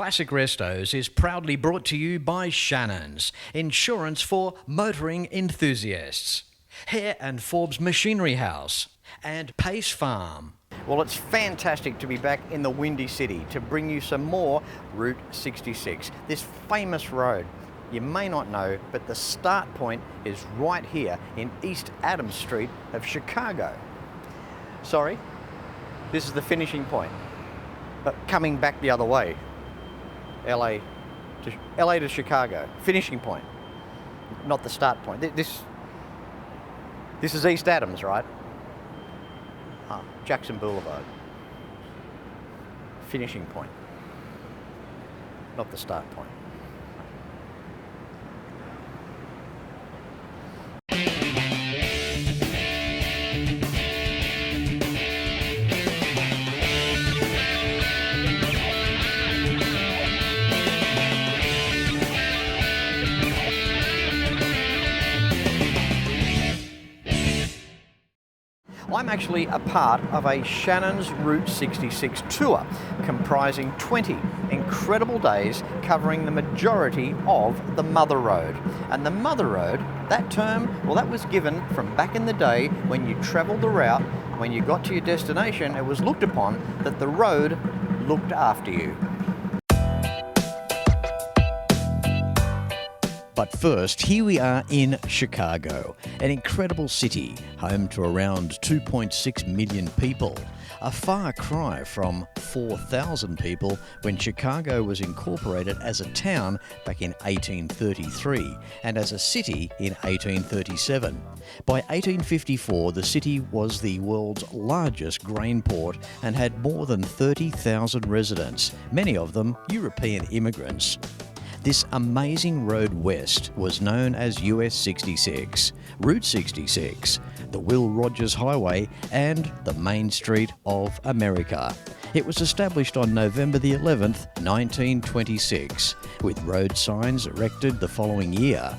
Classic Restos is proudly brought to you by Shannons, insurance for motoring enthusiasts, Hare and Forbes Machinery House, and Pace Farm. Well, it's fantastic to be back in the Windy City to bring you some more Route 66, this famous road. You may not know, but the start point is right here in East Adams Street of Chicago. Sorry, this is the finishing point, but coming back the other way. LA to Chicago, finishing point, not the start point. This is East Adams, right? Jackson Boulevard, finishing point, not the start point. I'm actually a part of a Shannons Route 66 tour comprising 20 incredible days covering the majority of the Mother Road. And the Mother Road, that term, well, that was given from back in the day when you travelled the route. When you got to your destination, it was looked upon that the road looked after you. But first, here we are in Chicago, an incredible city, home to around 2.6 million people. A far cry from 4,000 people when Chicago was incorporated as a town back in 1833 and as a city in 1837. By 1854, the city was the world's largest grain port and had more than 30,000 residents, many of them European immigrants. This amazing road west was known as US 66, Route 66, the Will Rogers Highway, and the Main Street of America. It was established on November the 11th, 1926, with road signs erected the following year.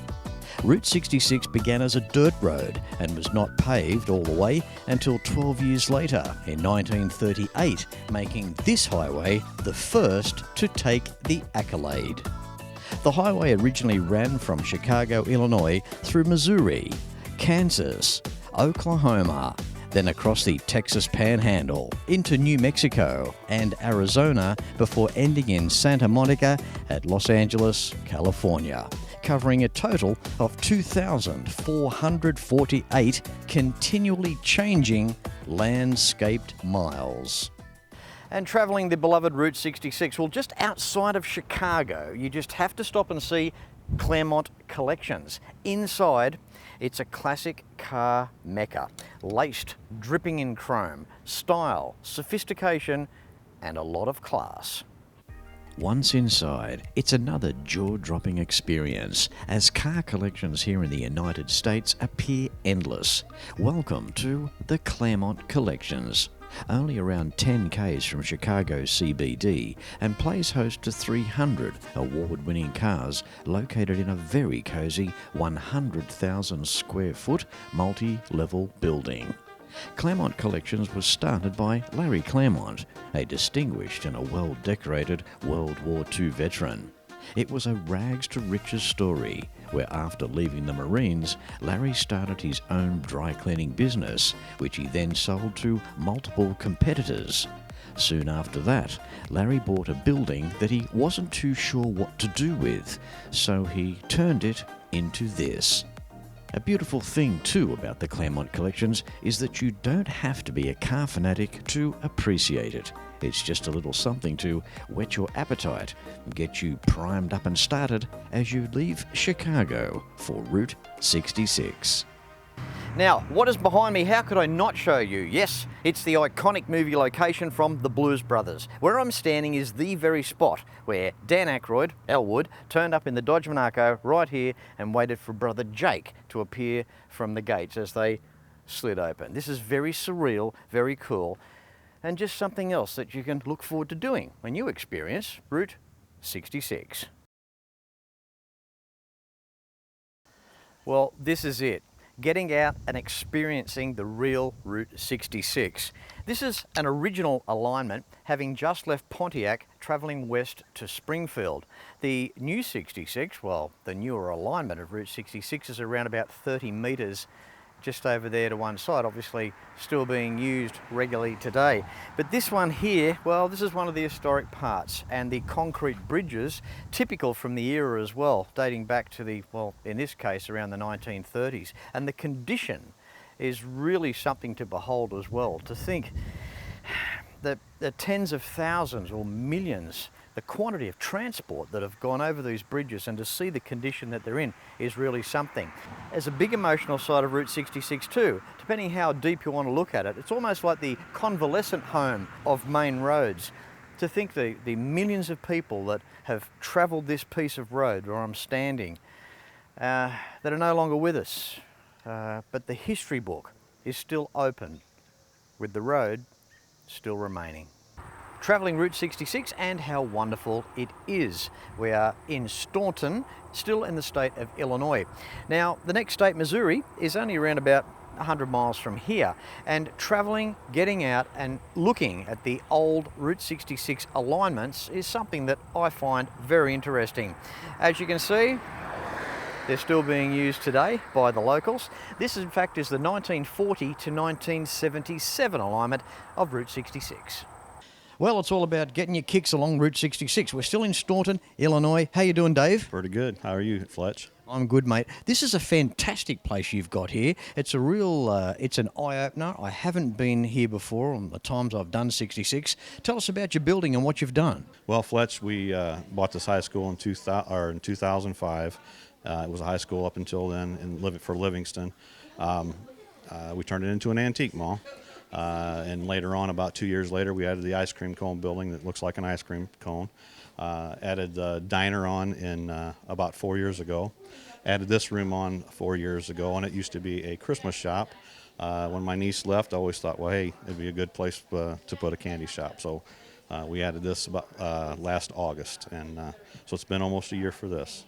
Route 66 began as a dirt road and was not paved all the way until 12 years later, in 1938, making this highway the first to take the accolade. The highway originally ran from Chicago, Illinois, through Missouri, Kansas, Oklahoma, then across the Texas Panhandle, into New Mexico and Arizona before ending in Santa Monica at Los Angeles, California, covering a total of 2,448 continually changing landscaped miles. And travelling the beloved Route 66, well, just outside of Chicago, you just have to stop and see Klairmont Collections. Inside, it's a classic car mecca, laced, dripping in chrome, style, sophistication, and a lot of class. Once inside, it's another jaw-dropping experience as car collections here in the United States appear endless. Welcome to the Klairmont Collections. Only around 10 k's from Chicago CBD and plays host to 300 award-winning cars located in a very cosy 100,000 square foot multi-level building. Klairmont Collections was started by Larry Klairmont, a distinguished and a well-decorated World War II veteran. It was a rags-to-riches story where, after leaving the Marines, Larry started his own dry cleaning business, which he then sold to multiple competitors. Soon after that, Larry bought a building that he wasn't too sure what to do with, so he turned it into this. A beautiful thing too about the Klairmont Collections is that you don't have to be a car fanatic to appreciate it. It's just a little something to whet your appetite and get you primed up and started as you leave Chicago for Route 66. Now, what is behind me? How could I not show you? Yes, it's the iconic movie location from The Blues Brothers. Where I'm standing is the very spot where Dan Aykroyd, Elwood, turned up in the Dodge Monaco right here and waited for brother Jake to appear from the gates as they slid open. This is very surreal, very cool, and just something else that you can look forward to doing when you experience Route 66. Well, this is it. Getting out and experiencing the real Route 66. This is an original alignment, having just left Pontiac, travelling west to Springfield. The new 66, well, the newer alignment of Route 66 is around about 30 metres just over there to one side, obviously still being used regularly today. But this one here, well, this is one of the historic parts, and the concrete bridges, typical from the era as well, dating back to the, well, in this case, around the 1930s. And the condition is really something to behold as well. To think that the tens of thousands or millions, the quantity of transport that have gone over these bridges, and to see the condition that they're in is really something. There's a big emotional side of Route 66 too. Depending how deep you want to look at it, it's almost like the convalescent home of main roads. To think the millions of people that have travelled this piece of road where I'm standing that are no longer with us. But the history book is still open, with the road still remaining. Travelling Route 66, and how wonderful it is. We are in Staunton, still in the state of Illinois. Now, the next state, Missouri, is only around about 100 miles from here, and travelling, getting out and looking at the old Route 66 alignments is something that I find very interesting. As you can see, they're still being used today by the locals. This, in fact, is the 1940 to 1977 alignment of Route 66. Well, it's all about getting your kicks along Route 66. We're still in Staunton, Illinois. How you doing, Dave? Pretty good. How are you, Fletch? I'm good, mate. This is a fantastic place you've got here. It's a real, it's an eye-opener. I haven't been here before on the times I've done 66. Tell us about your building and what you've done. Well, Fletch, we bought this high school in 2005. It was a high school up until then for Livingston. We turned it into an antique mall. And later on, about 2 years later, we added the ice cream cone building that looks like an ice cream cone. Added the diner on in about 4 years ago. Added this room on 4 years ago, and it used to be a Christmas shop. When my niece left, I always thought, well, hey, it'd be a good place to put a candy shop. So we added this about last August, and so it's been almost a year for this.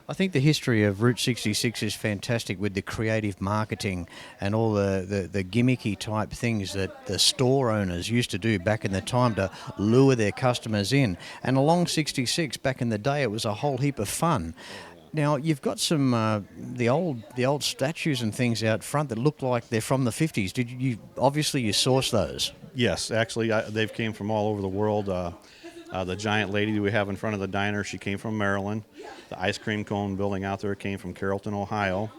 I think the history of Route 66 is fantastic, with the creative marketing and all the gimmicky type things that the store owners used to do back in the time to lure their customers in. And along 66 back in the day, it was a whole heap of fun. Now, you've got some the old statues and things out front that look like they're from the 50s. Did you obviously you sourced those? Yes, actually, they've came from all over the world. The giant lady we have in front of the diner, she came from Maryland. The ice cream cone building out there came from Carrollton, Ohio.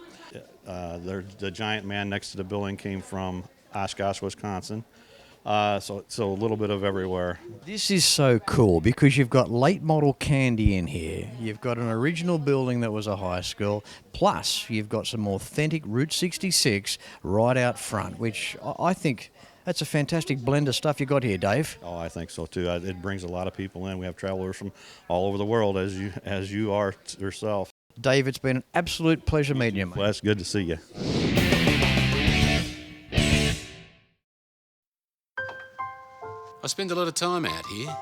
The giant man next to the building came from Oshkosh, Wisconsin. So a little bit of everywhere. This is so cool because you've got late model candy in here. You've got an original building that was a high school. Plus, you've got some authentic Route 66 right out front, which I think that's a fantastic blend of stuff you got here, Dave. Oh, I think so too. It brings a lot of people in. We have travelers from all over the world, as you are yourself. Dave, it's been an absolute pleasure meeting you, mate. Well, it's good to see you. I spend a lot of time out here.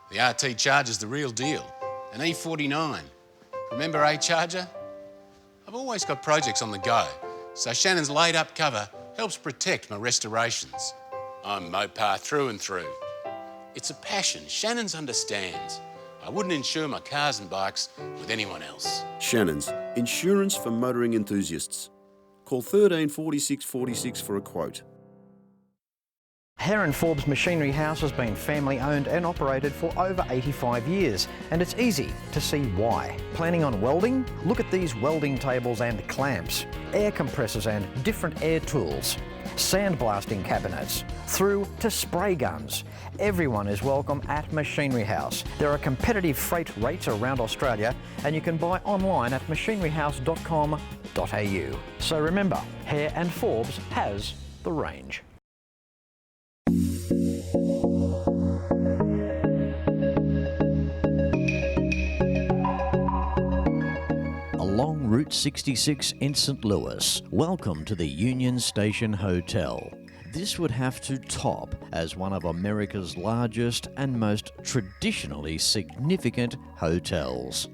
The RT Charger's the real deal. An E49. Remember A-Charger? I've always got projects on the go, so Shannon's laid-up cover helps protect my restorations. I'm Mopar through and through. It's a passion Shannon's understands. I wouldn't insure my cars and bikes with anyone else. Shannons, insurance for motoring enthusiasts. Call 13 46 46 for a quote. Hare and Forbes Machinery House has been family owned and operated for over 85 years, and it's easy to see why. Planning on welding? Look at these welding tables and clamps, air compressors and different air tools, sandblasting cabinets, through to spray guns. Everyone is welcome at Machinery House. There are competitive freight rates around Australia, and you can buy online at machineryhouse.com.au. So remember, Hare and Forbes has the range. Along Route 66 in St. Louis, welcome to the Union Station Hotel. This would have to top as one of America's largest and most traditionally significant hotels.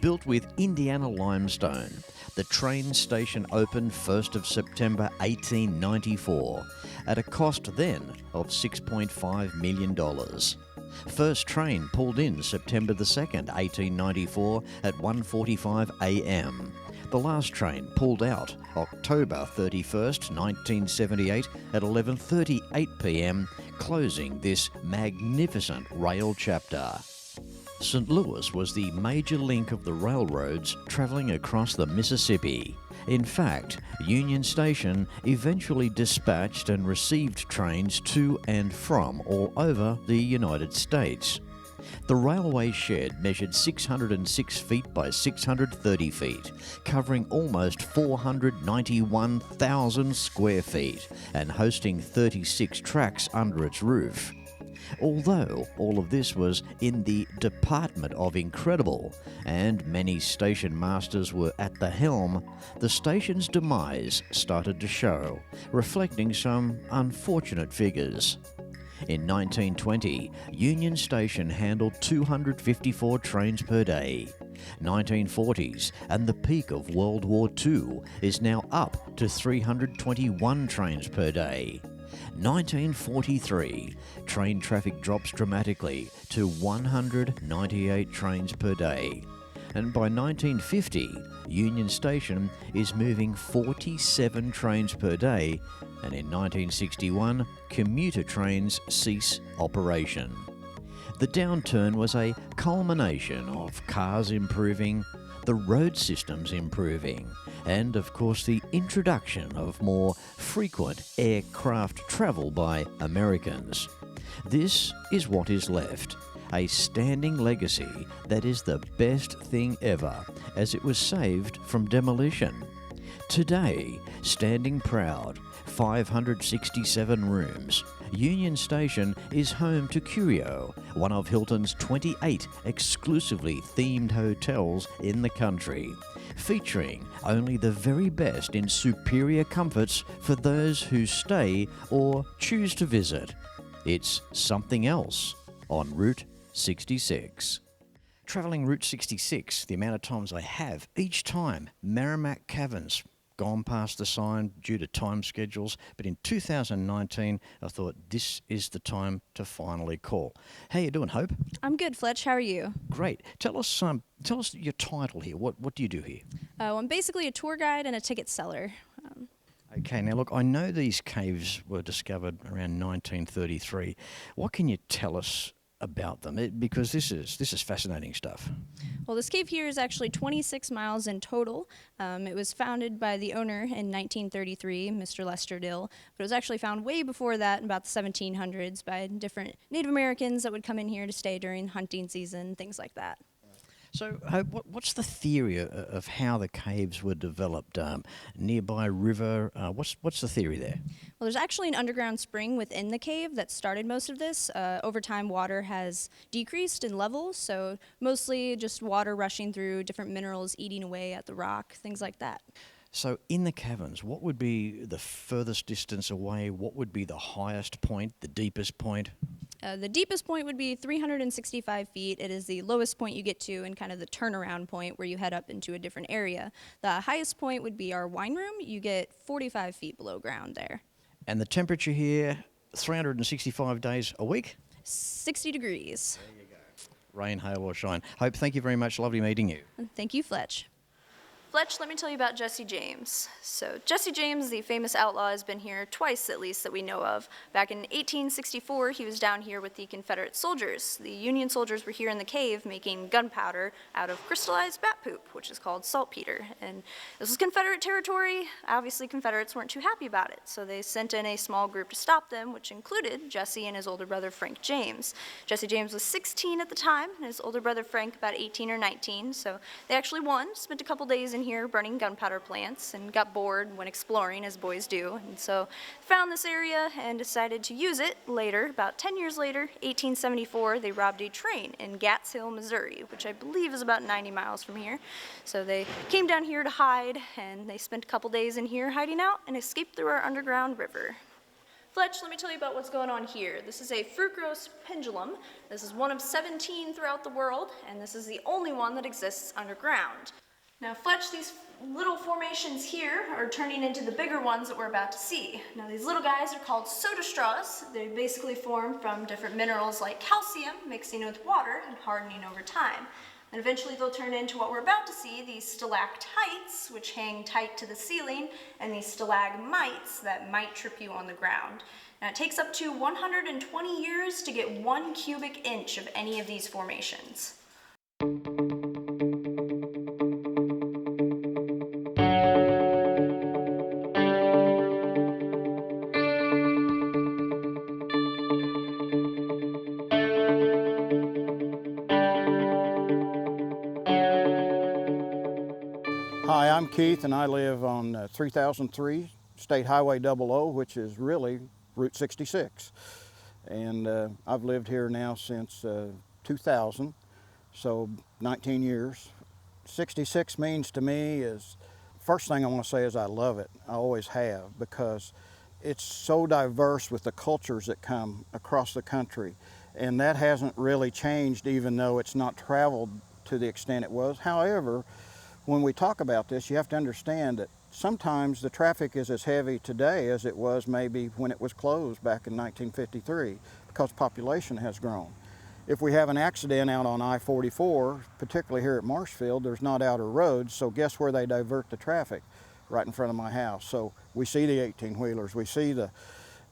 Built with Indiana limestone, The train station opened 1st of September 1894 at a cost then of $6.5 million. First train pulled in September the 2nd, 1894 at 1:45 a.m. The last train pulled out October 31st, 1978 at 11:38 p.m, closing this magnificent rail chapter. St. Louis was the major link of the railroads travelling across the Mississippi. In fact, Union Station eventually dispatched and received trains to and from all over the United States. The railway shed measured 606 feet by 630 feet, covering almost 491,000 square feet and hosting 36 tracks under its roof. Although all of this was in the department of incredible, and many station masters were at the helm, the station's demise started to show, reflecting some unfortunate figures. In 1920, Union Station handled 254 trains per day. 1940s and the peak of World War II is now up to 321 trains per day. 1943, train traffic drops dramatically to 198 trains per day. And by 1950, Union Station is moving 47 trains per day, and in 1961, commuter trains cease operation. The downturn was a culmination of cars improving, the road systems improving, and of course the introduction of more frequent aircraft travel by Americans. This is what is left, a standing legacy that is the best thing ever, as it was saved from demolition. Today, standing proud, 567 rooms, Union Station is home to Curio, one of Hilton's 28 exclusively themed hotels in the country, featuring only the very best in superior comforts for those who stay or choose to visit. It's something else on Route 66. Travelling Route 66, the amount of times I have, each time Meramec Caverns, gone past the sign due to time schedules, but in 2019 I thought this is the time to finally call. How you doing, Hope? I'm good, Fletch. How are you? Great. Tell us your title here. What do you do here? I'm basically a tour guide and a ticket seller. Okay, now look, I know these caves were discovered around 1933. What can you tell us about them? Because this is fascinating stuff. Well, this cave here is actually 26 miles in total. It was founded by the owner in 1933, Mr. Lester Dill, but it was actually found way before that, in about the 1700s, by different Native Americans that would come in here to stay during hunting season, things like that. So, Hope, what's the theory of how the caves were developed? Nearby river, what's the theory there? Well, there's actually an underground spring within the cave that started most of this. Over time, water has decreased in levels, so mostly just water rushing through, different minerals eating away at the rock, things like that. So in the caverns, what would be the furthest distance away? What would be the highest point, the deepest point? The deepest point would be 365 feet. It is the lowest point you get to and kind of the turnaround point where you head up into a different area. The highest point would be our wine room. You get 45 feet below ground there. And the temperature here, 365 days a week? 60 degrees. There you go. Rain, hail or shine. Hope, thank you very much. Lovely meeting you. Thank you, Fletch. Fletch, let me tell you about Jesse James. So Jesse James, the famous outlaw, has been here twice at least that we know of. Back in 1864, he was down here with the Confederate soldiers. The Union soldiers were here in the cave making gunpowder out of crystallized bat poop, which is called saltpeter. And this was Confederate territory. Obviously, Confederates weren't too happy about it, so they sent in a small group to stop them, which included Jesse and his older brother Frank James. Jesse James was 16 at the time, and his older brother Frank about 18 or 19, so they actually won, spent a couple days in here burning gunpowder plants and got bored when exploring, as boys do, and so found this area and decided to use it later. About 10 years later, 1874, they robbed a train in Gatz Hill, Missouri, which I believe is about 90 miles from here. So they came down here to hide, and they spent a couple days in here hiding out and escaped through our underground river. Fletch, let me tell you about what's going on here. This is a fructose pendulum. This is one of 17 throughout the world, and this is the only one that exists underground. Now, Fletch, these little formations here are turning into the bigger ones that we're about to see. Now, these little guys are called soda straws. They basically form from different minerals like calcium mixing with water and hardening over time. And eventually they'll turn into what we're about to see, these stalactites, which hang tight to the ceiling, and these stalagmites that might trip you on the ground. Now, it takes up to 120 years to get 1 cubic inch of any of these formations. Hi, I'm Keith and I live on 3003 State Highway 00, which is really Route 66. And I've lived here now since 2000, so 19 years. 66 means to me is, first thing I want to say is I love it. I always have, because it's so diverse with the cultures that come across the country. And that hasn't really changed, even though it's not traveled to the extent it was. However, when we talk about this, you have to understand that sometimes the traffic is as heavy today as it was maybe when it was closed back in 1953, because population has grown. If we have an accident out on I-44, particularly here at Marshfield, there's not outer roads, so guess where they divert the traffic? Right in front of my house. So we see the 18-wheelers, we see the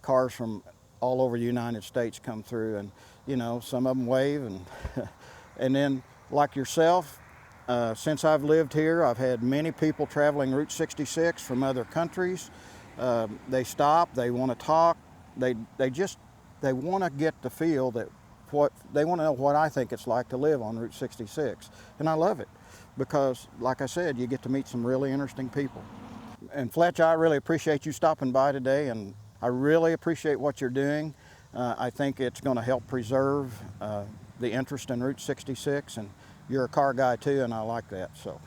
cars from all over the United States come through, and you know, some of them wave, and and then like yourself, since I've lived here, I've had many people traveling Route 66 from other countries. They stop, they want to talk, they want to get the feel that they want to know what I think it's like to live on Route 66. And I love it because, like I said, you get to meet some really interesting people. And Fletch, I really appreciate you stopping by today, and I really appreciate what you're doing. I think it's going to help preserve the interest in Route 66, and you're a car guy too, and I like that, so.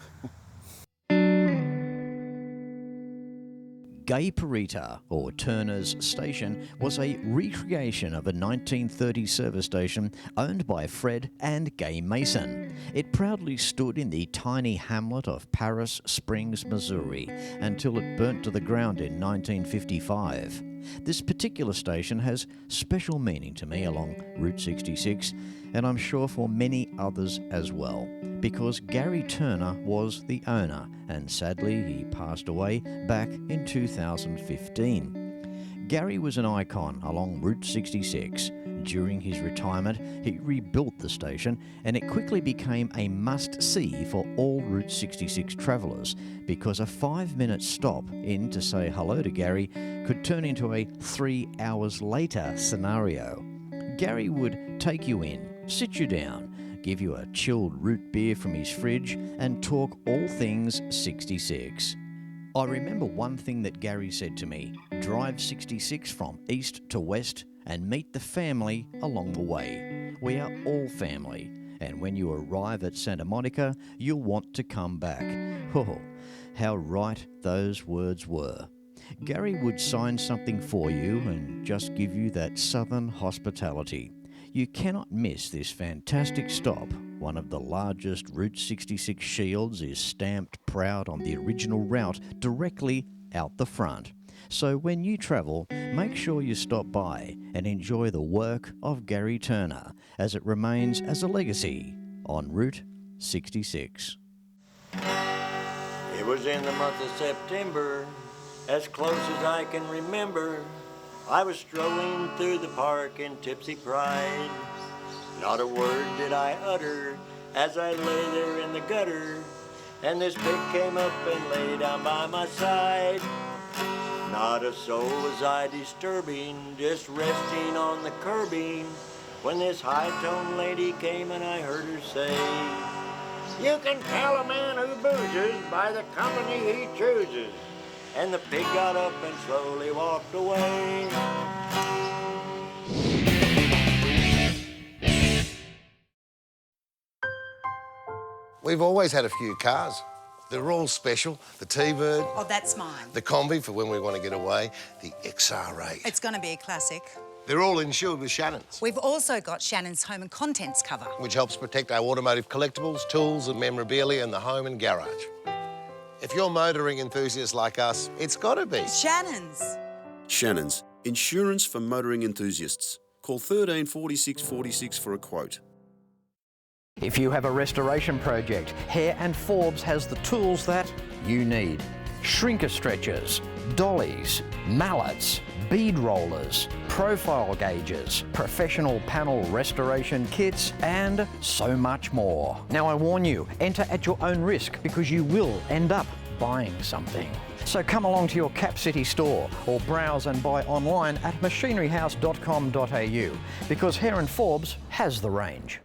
Gay Parita, or Turner's Station, was a recreation of a 1930 service station owned by Fred and Gay Mason. It proudly stood in the tiny hamlet of Paris Springs, Missouri, until it burnt to the ground in 1955. This particular station has special meaning to me along Route 66, and I'm sure for many others as well, because Gary Turner was the owner, and sadly he passed away back in 2015. Gary was an icon along Route 66. During his retirement, he rebuilt the station, and it quickly became a must-see for all Route 66 travellers, because a 5-minute stop in to say hello to Gary could turn into a 3 hours later scenario. Gary would take you in, sit you down, give you a chilled root beer from his fridge, and talk all things 66. I remember one thing that Gary said to me: drive 66 from east to west and meet the family along the way. We are all family, and when you arrive at Santa Monica, you'll want to come back. Oh, how right those words were. Gary would sign something for you and just give you that southern hospitality. You cannot miss this fantastic stop. One of the largest Route 66 shields is stamped proud on the original route directly out the front. So when you travel, make sure you stop by and enjoy the work of Gary Turner, as it remains as a legacy on Route 66. It was in the month of September, as close as I can remember. I was strolling through the park in tipsy pride. Not a word did I utter as I lay there in the gutter, and this pig came up and lay down by my side. Not a soul was I disturbing, just resting on the curbing, when this high-toned lady came and I heard her say, "You can tell a man who boozes by the company he chooses." And the pig got up and slowly walked away. We've always had a few cars. They're all special. The T-Bird. Oh, that's mine. The Combi for when we want to get away. The XR8. It's going to be a classic. They're all insured with Shannons, We've also got Shannon's home and contents cover. which helps protect our automotive collectibles, tools and memorabilia in the home and garage. If you're motoring enthusiasts like us, it's got to be. Shannons. Shannons, insurance for motoring enthusiasts. Call 13 46 46 for a quote. If you have a restoration project, Hare and Forbes has the tools that you need. Shrinker stretchers, dollies, mallets, bead rollers, profile gauges, professional panel restoration kits, and so much more. Now I warn you, enter at your own risk because you will end up buying something. So come along to your Cap City store or browse and buy online at machineryhouse.com.au because Hare and Forbes has the range.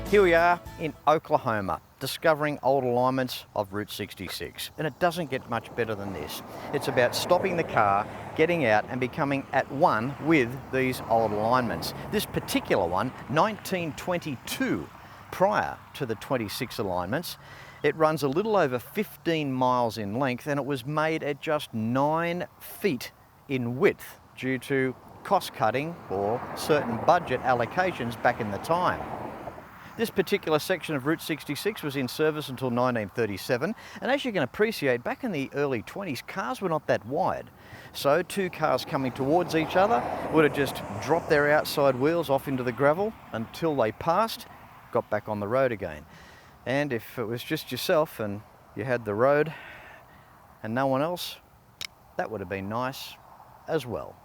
Here we are in Oklahoma, discovering old alignments of Route 66. And it doesn't get much better than this. It's about stopping the car, getting out and becoming at one with these old alignments. This particular one, 1922, prior to the 26 alignments. It runs a little over 15 miles in length and it was made at just 9 feet in width due to cost cutting or certain budget allocations back in the time. This particular section of Route 66 was in service until 1937, and as you can appreciate, back in the early 20s, cars were not that wide. So two cars coming towards each other would have just dropped their outside wheels off into the gravel until they passed, got back on the road again. And if it was just yourself and you had the road and no one else, that would have been nice as well.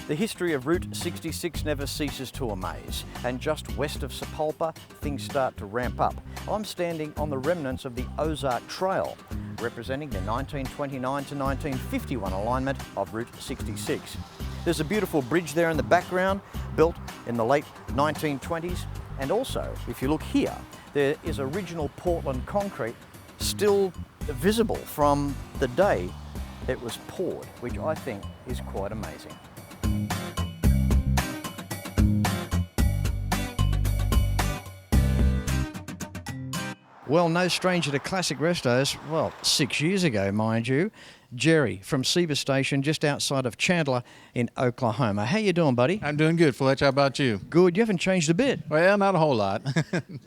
The history of Route 66 never ceases to amaze, and just west of Sepulpa, things start to ramp up. I'm standing on the remnants of the Ozark Trail, representing the 1929 to 1951 alignment of Route 66. There's a beautiful bridge there in the background, built in the late 1920s, and also, if you look here, there is original Portland concrete still visible from the day it was poured, which I think is quite amazing. Well, no stranger to classic restos. Well, 6 years ago, mind you. Jerry from Seba Station, just outside of Chandler in Oklahoma. How you doing, buddy? I'm doing good, Fletch. How about you? Good. You haven't changed a bit. Well, not a whole lot.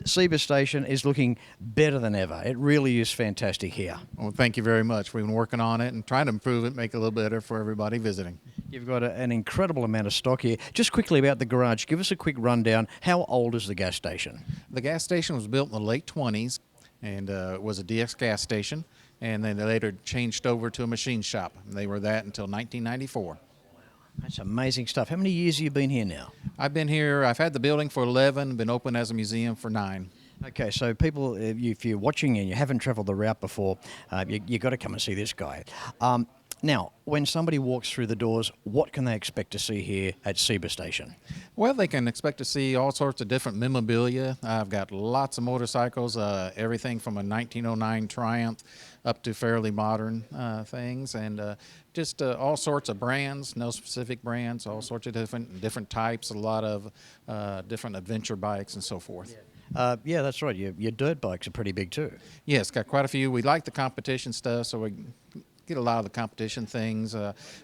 Seba Station is looking better than ever. It really is fantastic here. Well, thank you very much. We've been working on it and trying to improve it, make it a little better for everybody visiting. You've got an incredible amount of stock here. Just quickly about the garage, give us a quick rundown. How old is the gas station? The gas station was built in the late 20s and it was a DX gas station. And then they later changed over to a machine shop. They were that until 1994. That's amazing stuff. How many years have you been here now? I've been here, I've had the building for 11, been open as a museum for 9. Okay, so people, if you're watching and you haven't travelled the route before, you've got to come and see this guy. Now, when somebody walks through the doors, what can they expect to see here at Seba Station? Well, they can expect to see all sorts of different memorabilia. I've got lots of motorcycles, everything from a 1909 Triumph up to fairly modern things, and just all sorts of brands, no specific brands, all sorts of different types, a lot of different adventure bikes and so forth. Yeah, that's right. Your dirt bikes are pretty big too. Yes, got quite a few. We like the competition stuff, so we get a lot of the competition things.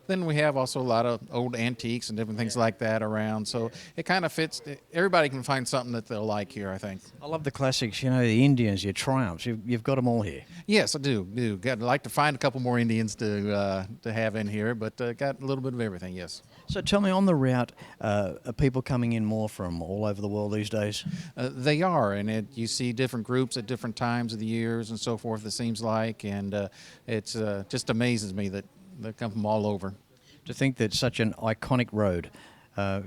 Then we have also a lot of old antiques and different things like that around. So it kind of fits. Everybody can find something that they'll like here, I think. I love the classics, you know, the Indians, your Triumphs. You've got them all here. Yes, I do. I'd like to find a couple more Indians to have in here, but got a little bit of everything, yes. So tell me, on the route, are people coming in more from all over the world these days? They are, and you see different groups at different times of the years and so forth, it seems like, and it's just amazes me that they come from all over. To think that such an iconic road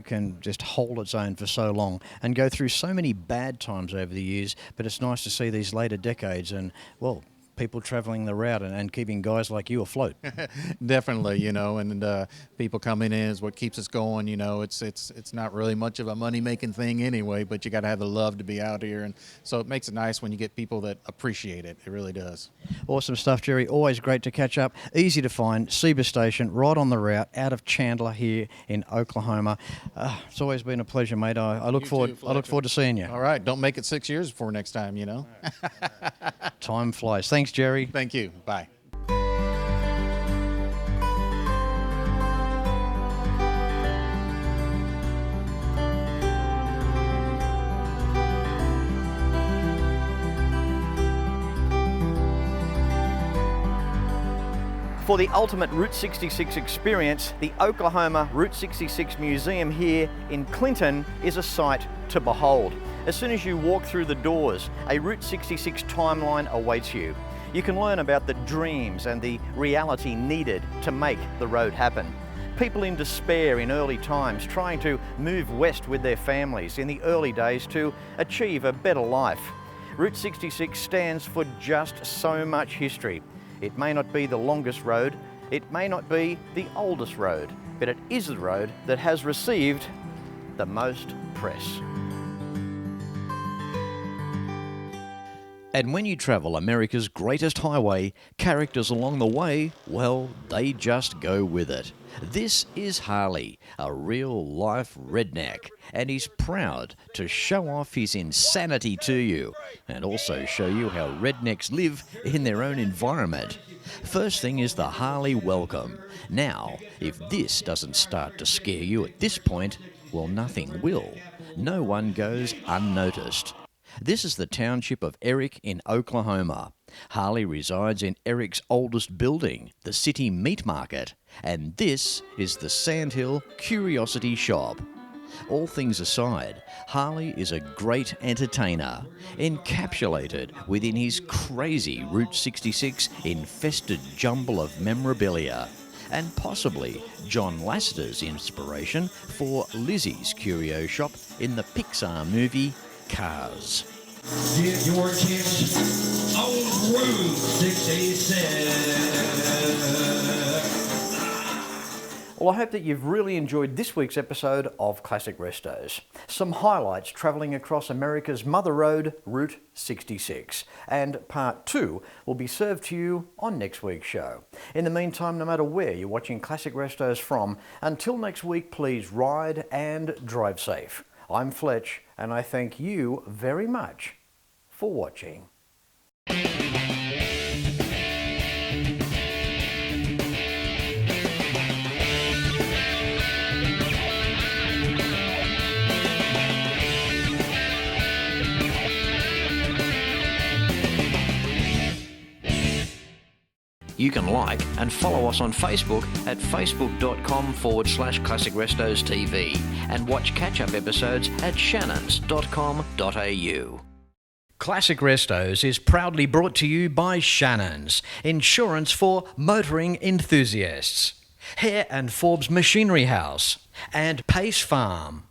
can just hold its own for so long and go through so many bad times over the years, but it's nice to see these later decades and, well, people travelling the route and keeping guys like you afloat. Definitely, you know, and people coming in is what keeps us going. You know, it's not really much of a money-making thing anyway, but you got to have the love to be out here, and so it makes it nice when you get people that appreciate it. It really does. Awesome stuff, Jerry. Always great to catch up. Easy to find. Seba Station, right on the route, out of Chandler here in Oklahoma. It's always been a pleasure, mate. I look forward. I look forward to seeing you. All right, don't make it 6 years before next time. You know. Time flies. Thanks, Jerry. Thank you. Bye. For the ultimate Route 66 experience, the Oklahoma Route 66 Museum here in Clinton is a sight to behold. As soon as you walk through the doors, a Route 66 timeline awaits you. You can learn about the dreams and the reality needed to make the road happen. People in despair in early times trying to move west with their families in the early days to achieve a better life. Route 66 stands for just so much history. It may not be the longest road, it may not be the oldest road, but it is the road that has received the most press. And when you travel America's greatest highway, characters along the way, well, they just go with it. This is Harley, a real-life redneck, and he's proud to show off his insanity to you, and also show you how rednecks live in their own environment. First thing is the Harley welcome. Now, if this doesn't start to scare you at this point, well, nothing will. No one goes unnoticed. This is the township of Eric in Oklahoma. Harley resides in Eric's oldest building, the City Meat Market, and this is the Sandhill Curiosity Shop. All things aside, Harley is a great entertainer, encapsulated within his crazy Route 66 infested jumble of memorabilia, and possibly John Lasseter's inspiration for Lizzie's curio shop in the Pixar movie Cars. Get your attention on Route 66. Well, I hope that you've really enjoyed this week's episode of Classic Restos. Some highlights travelling across America's Mother Road, Route 66. And part 2 will be served to you on next week's show. In the meantime, no matter where you're watching Classic Restos from, until next week, please ride and drive safe. I'm Fletch, and I thank you very much for watching. You can like and follow us on Facebook at facebook.com/ClassicRestosTV and watch catch-up episodes at shannons.com.au. Classic Restos is proudly brought to you by Shannons, insurance for motoring enthusiasts, Hare and Forbes Machinery House, and Pace Farm.